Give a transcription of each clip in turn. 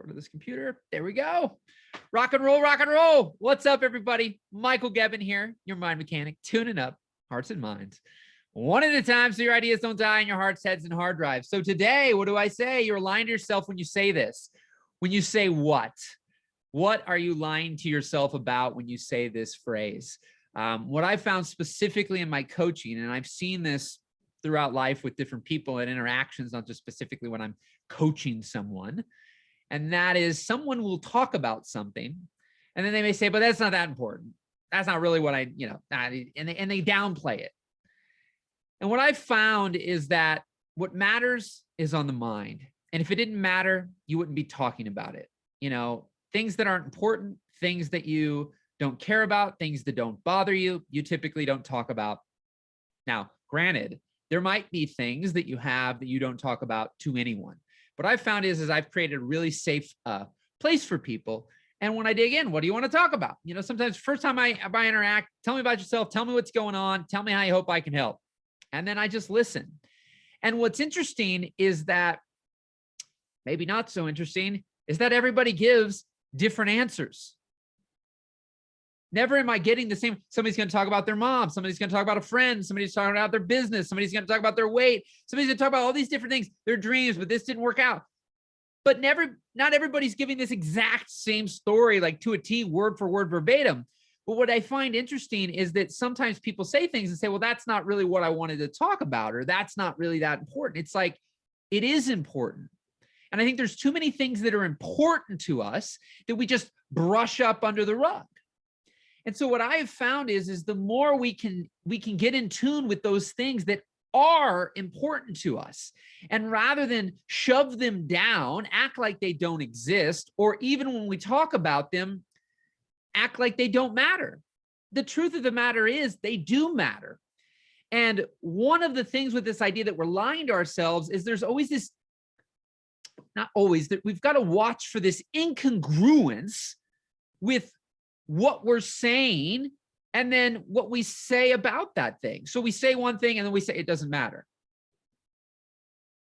Start of this computer. There we go. Rock and roll, rock and roll. What's up, everybody? Michael Gebben here, your mind mechanic, tuning up hearts and minds one at a time so your ideas don't die in your hearts, heads, and hard drives. So today, what do I say? You're lying to yourself when you say this. When you say what? What are you lying to yourself about when you say this phrase? What I found specifically in my coaching, and I've seen this throughout life with different people and interactions, not just specifically when I'm coaching someone, and that is someone will talk about something and then they may say, but that's not that important. That's not really what I, and they downplay it. And what I've found is that what matters is on the mind. And if it didn't matter, you wouldn't be talking about it. Things that aren't important, things that you don't care about, things that don't bother you, you typically don't talk about. Now, granted, there might be things that you have that you don't talk about to anyone. What I've found is I've created a really safe place for people. And when I dig in, what do you want to talk about? Sometimes first time I interact, tell me about yourself, tell me what's going on, tell me how you hope I can help. And then I just listen. And what's interesting is that, maybe not so interesting, is that everybody gives different answers. Never am I getting the same. Somebody's going to talk about their mom. Somebody's going to talk about a friend. Somebody's talking about their business. Somebody's going to talk about their weight. Somebody's going to talk about all these different things, their dreams, but this didn't work out. But not everybody's giving this exact same story, like to a T, word for word, verbatim. But what I find interesting is that sometimes people say things and say, well, that's not really what I wanted to talk about, or that's not really that important. It's like, it is important. And I think there's too many things that are important to us that we just brush up under the rug. And so what I have found is the more we can get in tune with those things that are important to us, and rather than shove them down, act like they don't exist, or even when we talk about them, act like they don't matter. The truth of the matter is they do matter. And one of the things with this idea that we're lying to ourselves is there's always this, not always, that we've got to watch for this incongruence with what we're saying and then what we say about that thing. So we say one thing and then we say it doesn't matter.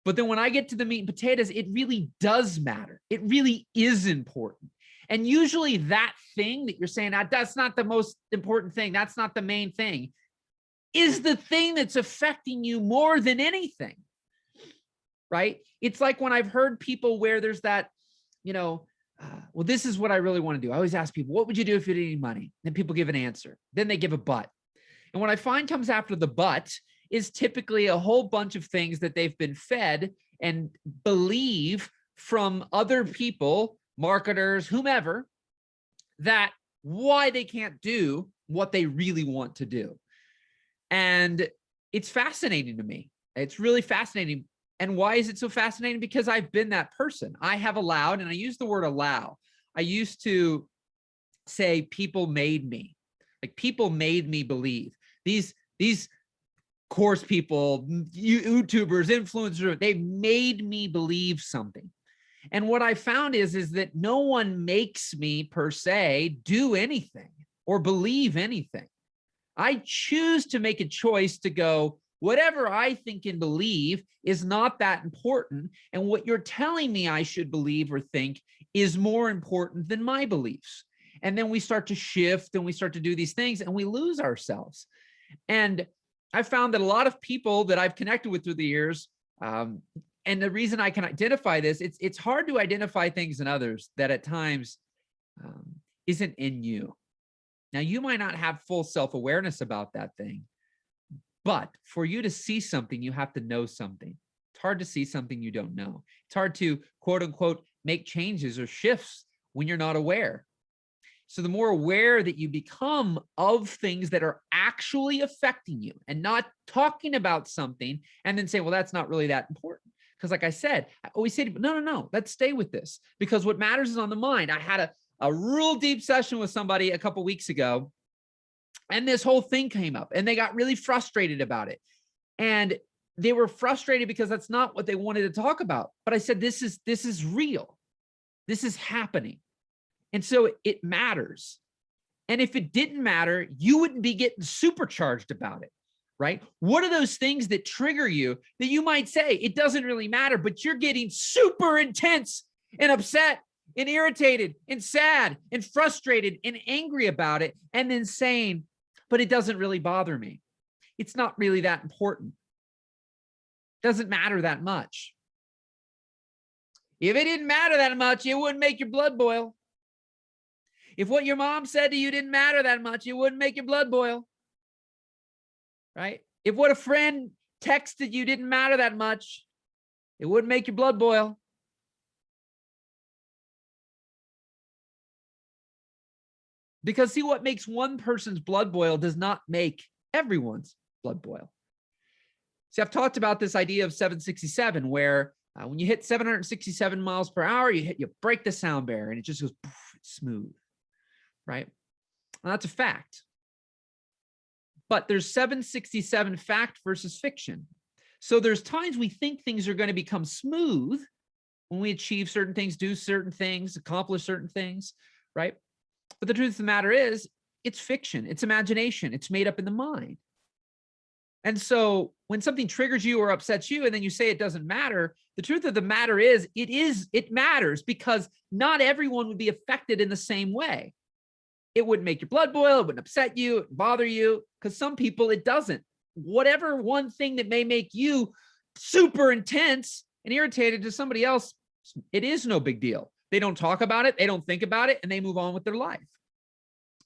But then when I get to the meat and potatoes, it really does matter. It really is important. And usually that thing that you're saying, that's not the most important thing, that's not the main thing, is the thing that's affecting you more than anything, right? It's like when I've heard people where there's that, well, this is what I really want to do. I always ask people, what would you do if you didn't need money? Then people give an answer. Then they give a but. And what I find comes after the but is typically a whole bunch of things that they've been fed and believe from other people, marketers, whomever, that why they can't do what they really want to do. And it's fascinating to me. It's really fascinating. And why is it so fascinating? Because I've been that person. I have allowed, and I use the word allow. I used to say people made me, like people made me believe. These course people, YouTubers, influencers, they made me believe something. And what I found is that no one makes me per se do anything or believe anything. I choose to make a choice to go, whatever I think and believe is not that important. And what you're telling me I should believe or think is more important than my beliefs. And then we start to shift and we start to do these things and we lose ourselves. And I found that a lot of people that I've connected with through the years, and the reason I can identify this, it's hard to identify things in others that at times isn't in you. Now, you might not have full self-awareness about that thing, but for you to see something, you have to know something. It's hard to see something you don't know. It's hard to, quote unquote, make changes or shifts when you're not aware. So the more aware that you become of things that are actually affecting you and not talking about something and then say, well, that's not really that important. Because like I said, I always say, no, let's stay with this because what matters is on the mind. I had a real deep session with somebody a couple of weeks ago, and this whole thing came up and they got really frustrated about it. And they were frustrated because that's not what they wanted to talk about. But I said, this is real. This is happening. And so it matters. And if it didn't matter, you wouldn't be getting supercharged about it, right? What are those things that trigger you that you might say, it doesn't really matter, but you're getting super intense and upset and irritated and sad and frustrated and angry about it, and then saying, but it doesn't really bother me. It's not really that important. Doesn't matter that much. If it didn't matter that much, it wouldn't make your blood boil. If what your mom said to you didn't matter that much, it wouldn't make your blood boil. Right? If what a friend texted you didn't matter that much, it wouldn't make your blood boil. Because see, what makes one person's blood boil does not make everyone's blood boil. See, I've talked about this idea of 767, where when you hit 767 miles per hour, you break the sound barrier and it just goes poof, it's smooth, right? Well, that's a fact. But there's 767 fact versus fiction. So there's times we think things are going to become smooth when we achieve certain things, do certain things, accomplish certain things, right? But the truth of the matter is, it's fiction, it's imagination, it's made up in the mind. And so when something triggers you or upsets you, and then you say it doesn't matter, the truth of the matter is, it matters, because not everyone would be affected in the same way. It wouldn't make your blood boil, it wouldn't upset you, it wouldn't bother you, because some people it doesn't. Whatever one thing that may make you super intense and irritated to somebody else, it is no big deal. They don't talk about it, they don't think about it, and they move on with their life.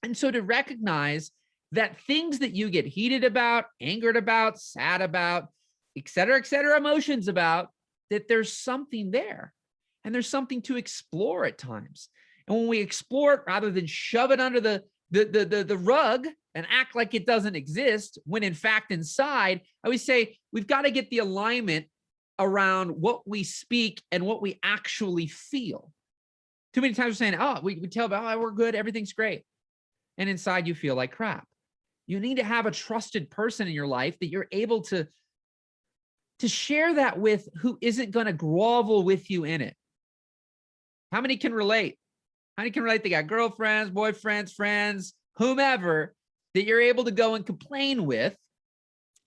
And so to recognize that things that you get heated about, angered about, sad about, et cetera, emotions about, that there's something there and there's something to explore at times. And when we explore it, rather than shove it under the rug and act like it doesn't exist, when in fact inside, I always say we've got to get the alignment around what we speak and what we actually feel. Too many times we're saying, oh, we tell about, oh, we're good, everything's great. And inside you feel like crap. You need to have a trusted person in your life that you're able to share that with, who isn't going to grovel with you in it. How many can relate? How many can relate? They got girlfriends, boyfriends, friends, whomever that you're able to go and complain with,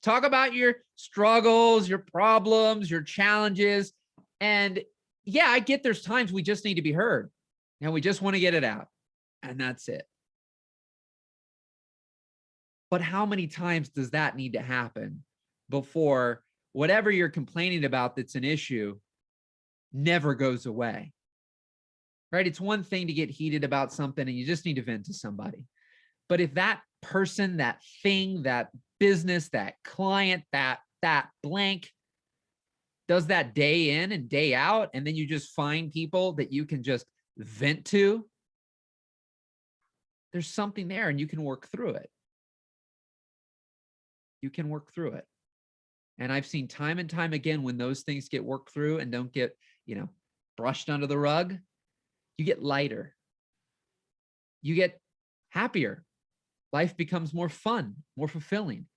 talk about your struggles, your problems, your challenges. And yeah, I get there's times we just need to be heard and we just want to get it out, and that's it. But how many times does that need to happen before whatever you're complaining about that's an issue never goes away? Right? It's one thing to get heated about something and you just need to vent to somebody. But if that person, that thing, that business, that client, that blank does that day in and day out, and then you just find people that you can just vent to, there's something there and you can work through it. You can work through it. And I've seen time and time again, when those things get worked through and don't get, brushed under the rug, you get lighter. You get happier. Life becomes more fun, more fulfilling.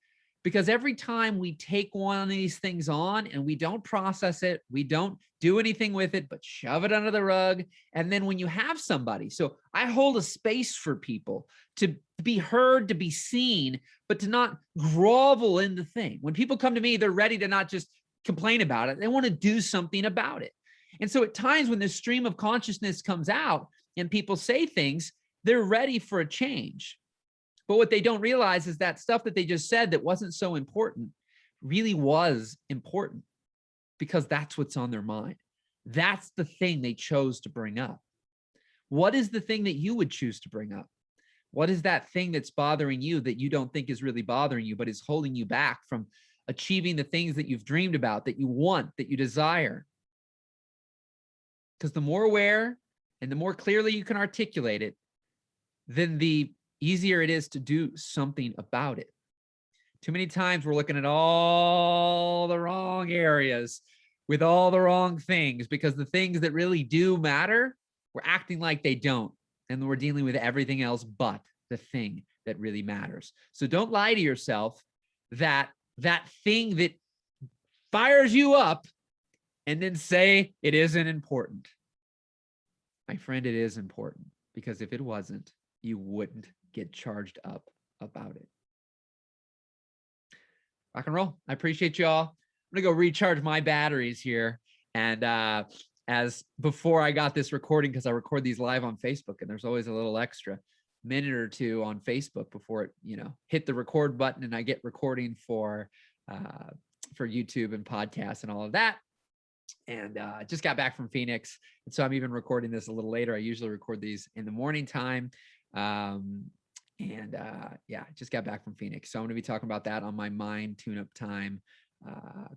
Because every time we take one of these things on and we don't process it, we don't do anything with it, but shove it under the rug. And then when you have somebody, so I hold a space for people to be heard, to be seen, but to not grovel in the thing. When people come to me, they're ready to not just complain about it. They want to do something about it. And so at times when this stream of consciousness comes out and people say things, they're ready for a change. But what they don't realize is that stuff that they just said that wasn't so important really was important, because that's what's on their mind. That's the thing they chose to bring up. What is the thing that you would choose to bring up? What is that thing that's bothering you that you don't think is really bothering you, but is holding you back from achieving the things that you've dreamed about, that you want, that you desire? Because the more aware and the more clearly you can articulate it, then the easier it is to do something about it. Too many times we're looking at all the wrong areas with all the wrong things, because the things that really do matter, we're acting like they don't. And we're dealing with everything else but the thing that really matters. So don't lie to yourself that that thing that fires you up and then say it isn't important. My friend, it is important, because if it wasn't, you wouldn't get charged up about it. Rock and roll. I appreciate y'all. I'm gonna go recharge my batteries here, and as before I got this recording, because I record these live on Facebook, and there's always a little extra minute or two on Facebook before it, hit the record button and I get recording for YouTube and podcasts and all of that. And just got back from Phoenix. And so I'm even recording this a little later. I usually record these in the morning time. Just got back from Phoenix. So I'm going to be talking about that on my Mind Tune Up Time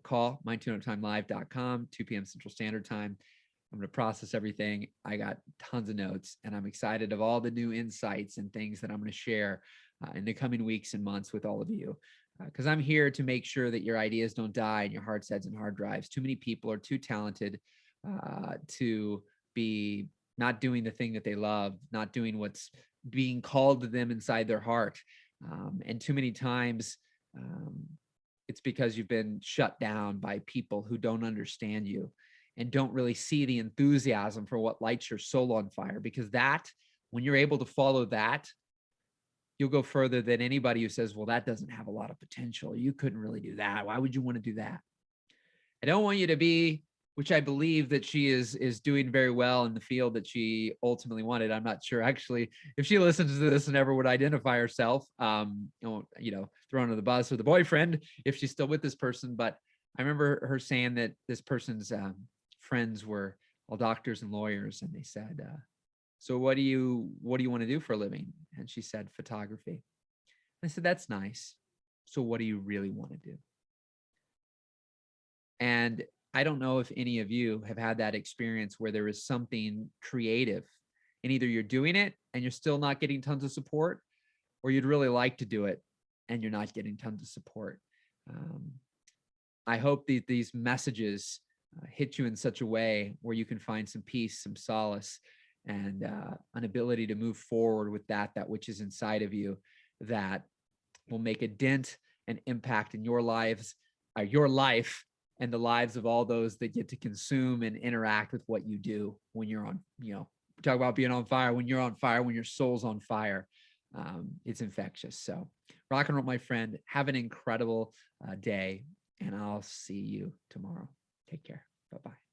call, mindtuneuptimelive.com, 2 p.m. Central Standard Time. I'm going to process everything. I got tons of notes, and I'm excited of all the new insights and things that I'm going to share in the coming weeks and months with all of you. Because I'm here to make sure that your ideas don't die in your hard sets and hard drives. Too many people are too talented to be not doing the thing that they love, not doing what's being called to them inside their heart. And too many times it's because you've been shut down by people who don't understand you and don't really see the enthusiasm for what lights your soul on fire. Because that, when you're able to follow that, you'll go further than anybody who says, well, that doesn't have a lot of potential. You couldn't really do that. Why would you want to do that? I don't want you to be, which I believe that she is doing very well in the field that she ultimately wanted. I'm not sure actually if she listens to this and ever would identify herself, thrown under the bus or the boyfriend, if she's still with this person. But I remember her saying that this person's friends were all doctors and lawyers. And they said, so what do you want to do for a living? And she said, photography. I said, that's nice. So what do you really want to do? And I don't know if any of you have had that experience where there is something creative and either you're doing it and you're still not getting tons of support, or you'd really like to do it and you're not getting tons of support. I hope that these messages hit you in such a way where you can find some peace, some solace, and an ability to move forward with that which is inside of you, that will make a dent and impact in your lives, your life, and the lives of all those that get to consume and interact with what you do when you're on, talk about being on fire. When you're on fire, when your soul's on fire, it's infectious. So rock and roll, my friend. Have an incredible day, and I'll see you tomorrow. Take care. Bye-bye.